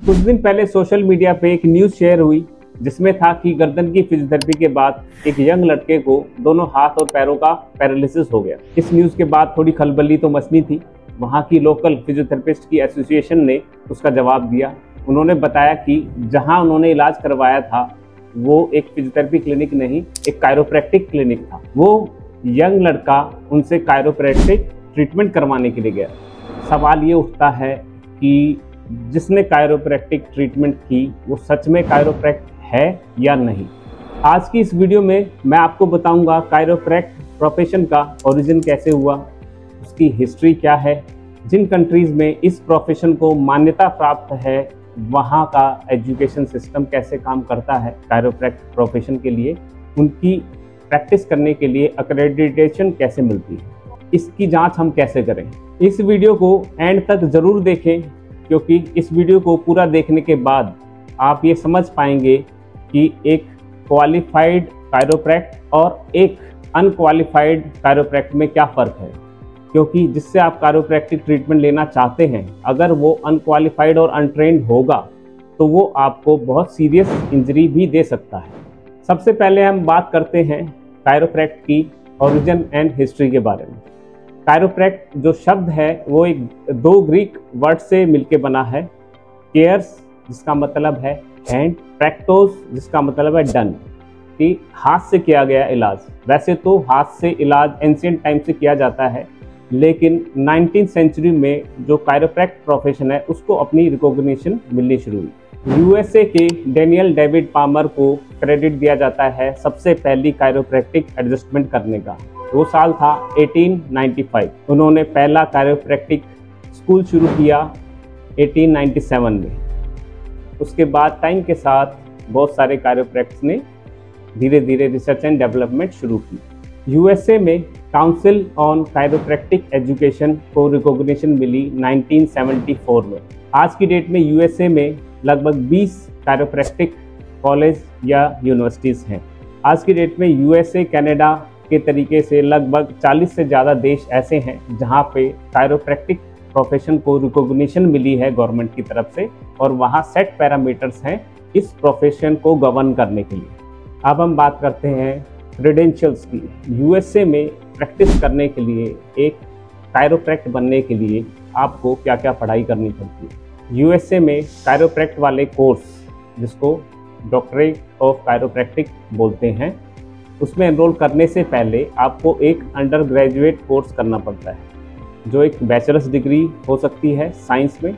कुछ दिन पहले सोशल मीडिया पे एक न्यूज़ शेयर हुई जिसमें था कि गर्दन की फिजियोथेरेपी के बाद एक यंग लड़के को दोनों हाथ और पैरों का पैरालिसिस हो गया। इस न्यूज़ के बाद थोड़ी खलबली तो मचनी थी। वहाँ की लोकल फिजियोथेरेपिस्ट की एसोसिएशन ने उसका जवाब दिया। उन्होंने बताया कि जहाँ उन्होंने इलाज करवाया था वो एक फिजियोथेरेपी क्लिनिक नहीं, एक कायरोप्रैक्टिक क्लिनिक था। वो यंग लड़का उनसे कायरोप्रैक्टिक ट्रीटमेंट करवाने के लिए गया। सवाल ये उठता है कि जिसने कायरोप्रैक्टिक ट्रीटमेंट की वो सच में कायरोप्रैक्ट है या नहीं। आज की इस वीडियो में मैं आपको बताऊंगा कायरोप्रैक्ट प्रोफेशन का ओरिजिन कैसे हुआ, उसकी हिस्ट्री क्या है, जिन कंट्रीज़ में इस प्रोफेशन को मान्यता प्राप्त है वहाँ का एजुकेशन सिस्टम कैसे काम करता है कायरोप्रैक्ट प्रोफेशन के लिए, उनकी प्रैक्टिस करने के लिए एक्रेडिटेशन कैसे मिलती है, इसकी जांच हम कैसे करें। इस वीडियो को एंड तक ज़रूर देखें क्योंकि इस वीडियो को पूरा देखने के बाद आप ये समझ पाएंगे कि एक क्वालिफाइड कायरोप्रैक्ट और एक अनक्वालिफाइड कायरोप्रैक्ट में क्या फ़र्क है। क्योंकि जिससे आप कायरोप्रैक्टिक ट्रीटमेंट लेना चाहते हैं, अगर वो अनक्वालिफाइड और अनट्रेंड होगा तो वो आपको बहुत सीरियस इंजरी भी दे सकता है। सबसे पहले हम बात करते हैं कायरोप्रैक्ट की ओरिजिन एंड हिस्ट्री के बारे में। कायरोप्रैक्ट जो शब्द है वो दो ग्रीक वर्ड से मिलके बना है। केयर्स जिसका मतलब है हैंड, प्रैक्टोस जिसका मतलब है डन, कि हाथ से किया गया इलाज। वैसे तो हाथ से इलाज एंशिएंट टाइम से किया जाता है, लेकिन 19th सेंचुरी में जो कायरोप्रैक्ट प्रोफेशन है उसको अपनी रिकॉग्निशन मिलनी शुरू हुई। यूएसए के डेनियल डेविड पामर को क्रेडिट दिया जाता है सबसे पहली कायरोप्रैक्टिक एडजस्टमेंट करने का। वो साल था 1895। उन्होंने पहला कायरोप्रैक्टिक स्कूल शुरू किया 1897 में। उसके बाद टाइम के साथ बहुत सारे कायरोप्रैक्ट्स ने धीरे धीरे रिसर्च एंड डेवलपमेंट शुरू की। यूएसए में काउंसिल ऑन कायरोप्रैक्टिक एजुकेशन को रिकॉग्निशन मिली 1974 में। आज की डेट में यूएसए में लगभग 20 कायरोप्रैक्टिक कॉलेज या यूनिवर्सिटीज़ हैं। आज की डेट में यूएसए, कनाडा के तरीके से लगभग 40 से ज़्यादा देश ऐसे हैं जहाँ पे कायरोप्रैक्टिक प्रोफेशन को रिकॉग्निशन मिली है गवर्नमेंट की तरफ से, और वहाँ सेट पैरामीटर्स हैं इस प्रोफेशन को गवर्न करने के लिए। अब हम बात करते हैं क्रेडेंशियल्स की। यूएसए में प्रैक्टिस करने के लिए, एक कायरोप्रैक्ट बनने के लिए आपको क्या क्या पढ़ाई करनी पड़ती है। यूएसए में कायरोप्रैक्ट वाले कोर्स, जिसको डॉक्टरेट ऑफ कायरोप्रैक्टिक बोलते हैं, उसमें एनरोल करने से पहले आपको एक अंडर ग्रेजुएट कोर्स करना पड़ता है, जो एक बैचलर्स डिग्री हो सकती है साइंस में,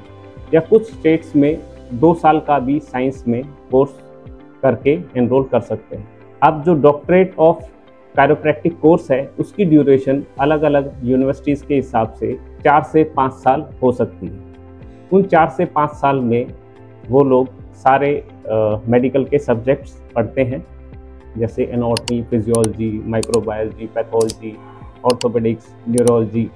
या कुछ स्टेट्स में 2 साल का भी साइंस में कोर्स करके एनरोल कर सकते हैं। अब जो डॉक्टरेट ऑफ कायरोप्रैक्टिक कोर्स है उसकी ड्यूरेशन अलग अलग यूनिवर्सिटीज़ के हिसाब से 4 से 5 साल हो सकती है। उन 4 से 5 साल में वो लोग सारे मेडिकल के सब्जेक्ट्स पढ़ते हैं, जैसे anatomy, physiology, microbiology, pathology, orthopaedics, neurology,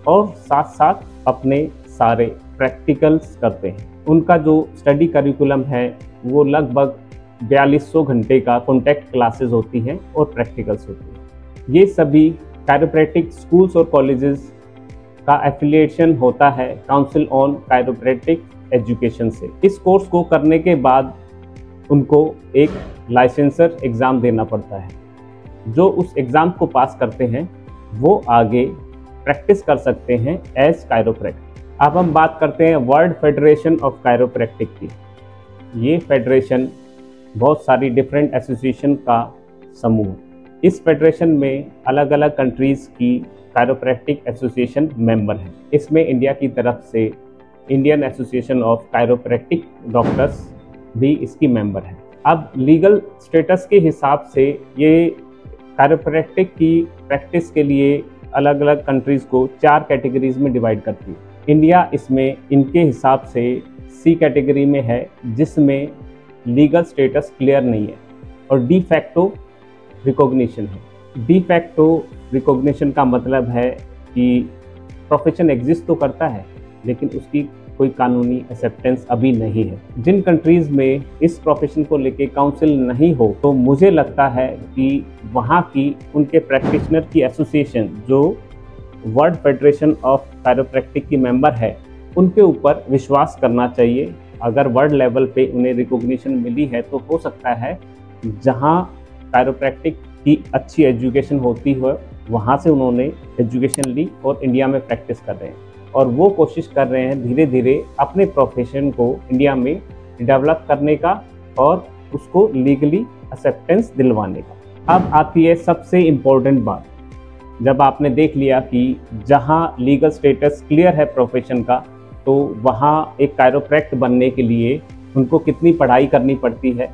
और साथ साथ अपने सारे प्रैक्टिकल्स करते हैं। उनका जो स्टडी करिकुलम है वो लगभग 4200 घंटे का कॉन्टैक्ट क्लासेस होती हैं और प्रैक्टिकल्स होती हैं। ये सभी कायरोप्रैक्टिक स्कूल्स और कॉलेजेस का एफिलिएशन होता है काउंसिल ऑन कायरोप्रैक्टिक एजुकेशन से। इस कोर्स को करने के बाद उनको एक लाइसेंसर एग्ज़ाम देना पड़ता है। जो उस एग्ज़ाम को पास करते हैं वो आगे प्रैक्टिस कर सकते हैं एज कायरोप्रैक्ट। अब हम बात करते हैं वर्ल्ड फेडरेशन ऑफ कायरोप्रैक्टिक की। ये फेडरेशन बहुत सारी डिफरेंट एसोसिएशन का समूह। इस फेडरेशन में अलग अलग कंट्रीज़ की कायरोप्रैक्टिक एसोसिएशन मेंबर हैं। इसमें इंडिया की तरफ से Indian association of chiropractic doctors भी इसकी मेंबर है। अब लीगल स्टेटस के हिसाब से ये कायरोप्रैक्टिक की प्रैक्टिस के लिए अलग अलग कंट्रीज़ को 4 कैटेगरीज में डिवाइड करती है। इंडिया इसमें इनके हिसाब से सी कैटेगरी में है, जिसमें लीगल स्टेटस क्लियर नहीं है और डी फैक्टो रिकॉग्निशन है। डी फैक्टो रिकॉग्निशन का मतलब है कि प्रोफेशन एग्जिस्ट तो करता है लेकिन उसकी कोई कानूनी एक्सेप्टेंस अभी नहीं है। जिन कंट्रीज़ में इस प्रोफेशन को लेके काउंसिल नहीं हो, तो मुझे लगता है कि वहाँ की उनके प्रैक्टिशनर की एसोसिएशन जो वर्ल्ड फेडरेशन ऑफ कायरोप्रैक्टिक की मेंबर है, उनके ऊपर विश्वास करना चाहिए अगर वर्ल्ड लेवल पे उन्हें रिकॉग्निशन मिली है तो हो सकता है जहाँ कायरोप्रैक्टिक की अच्छी एजुकेशन होती हो वहाँ से उन्होंने एजुकेशन ली और इंडिया में प्रैक्टिस कर रहे हैं, और वो कोशिश कर रहे हैं धीरे धीरे अपने प्रोफेशन को इंडिया में डेवलप करने का और उसको लीगली एक्सेप्टेंस दिलवाने का। अब आती है सबसे इम्पोर्टेंट बात। जब आपने देख लिया कि जहाँ लीगल स्टेटस क्लियर है प्रोफेशन का, तो वहाँ एक कायरोप्रैक्ट बनने के लिए उनको कितनी पढ़ाई करनी पड़ती है,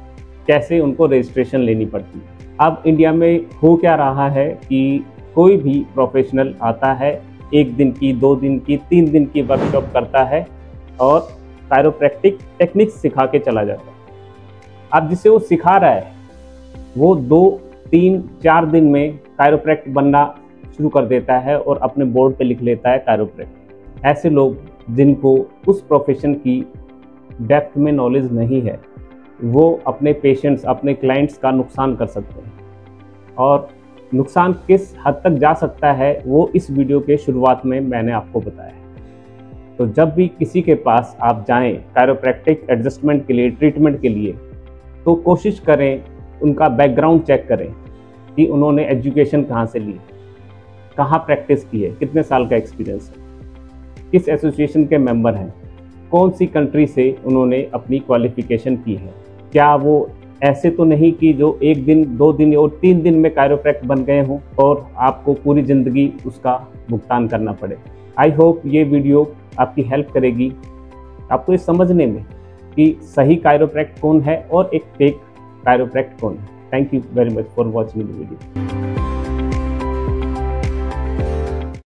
कैसे उनको रजिस्ट्रेशन लेनी पड़ती है। अब इंडिया में हो क्या रहा है कि कोई भी प्रोफेशनल आता है, 1 दिन की, 2 दिन की, 3 दिन की वर्कशॉप करता है और कायरोप्रैक्टिक टेक्निक्स सिखा के चला जाता है। अब जिसे वो सिखा रहा है वो 2, 3, 4 दिन में कायरोप्रैक्ट बनना शुरू कर देता है और अपने बोर्ड पे लिख लेता है कायरोप्रैक्ट। ऐसे लोग जिनको उस प्रोफेशन की डेप्थ में नॉलेज नहीं है, वो अपने पेशेंट्स, अपने क्लाइंट्स का नुकसान कर सकते हैं। और नुकसान किस हद तक जा सकता है वो इस वीडियो के शुरुआत में मैंने आपको बताया है। तो जब भी किसी के पास आप जाएं कायरोप्रैक्टिक एडजस्टमेंट के लिए, ट्रीटमेंट के लिए, तो कोशिश करें उनका बैकग्राउंड चेक करें कि उन्होंने एजुकेशन कहाँ से ली, कहाँ प्रैक्टिस की है, कितने साल का एक्सपीरियंस है, किस एसोसिएशन के मेंबर हैं, कौन सी कंट्री से उन्होंने अपनी क्वालिफिकेशन की है। क्या वो ऐसे तो नहीं कि जो 1 दिन, 2 दिन और 3 दिन में कायरोप्रैक्ट बन गए हों और आपको पूरी ज़िंदगी उसका भुगतान करना पड़े। आई होप ये वीडियो आपकी हेल्प करेगी आपको ये समझने में कि सही कायरोप्रैक्ट कौन है और एक फेक कायरोप्रैक्ट कौन है। Thank you very much for watching the video.